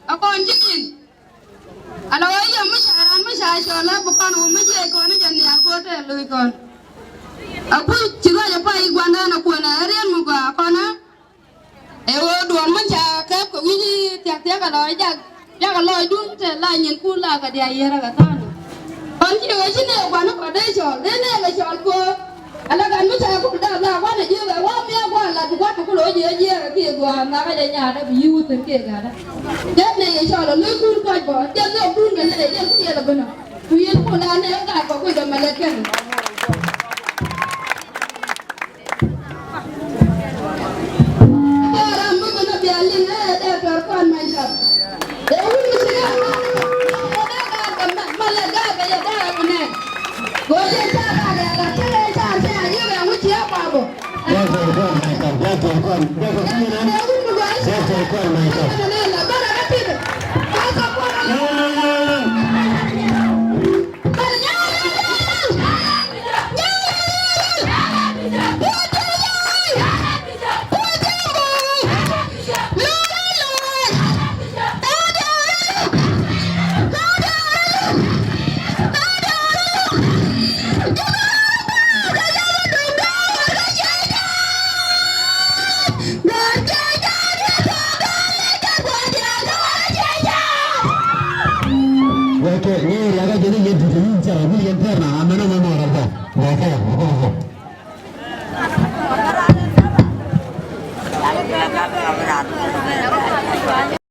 Ako anjingin. Ano ay masyaran bukan umaji ko na dyan niya ko te luikon. Ako chigo ya pa igwanda na ko na arian mo ba ako na. Ewo duan man cha ka ko wi tiak ka lo ja ka lo dun te la nyen ku la ka dia yera ka tan. Kon chigo chine ko na ko dai chol ne ga chol ko. Ala kan masya ko da la wa na je ga wa mi ko la ko lo je ki go na ka nya da bi yu te ke ga da. Để này cho là lưới cuốn coi bỏ chân nó cuốn cái này chân cái gì là bên nào tuy nhiên con đàn này nó cả có cái gì mà lên chân cái làm cái nó bia lên đấy để cho con mày chặt để uống cái gì mà lên cái gì đó cái này gọi là cha là cái cha xe như vậy không chia bao bộ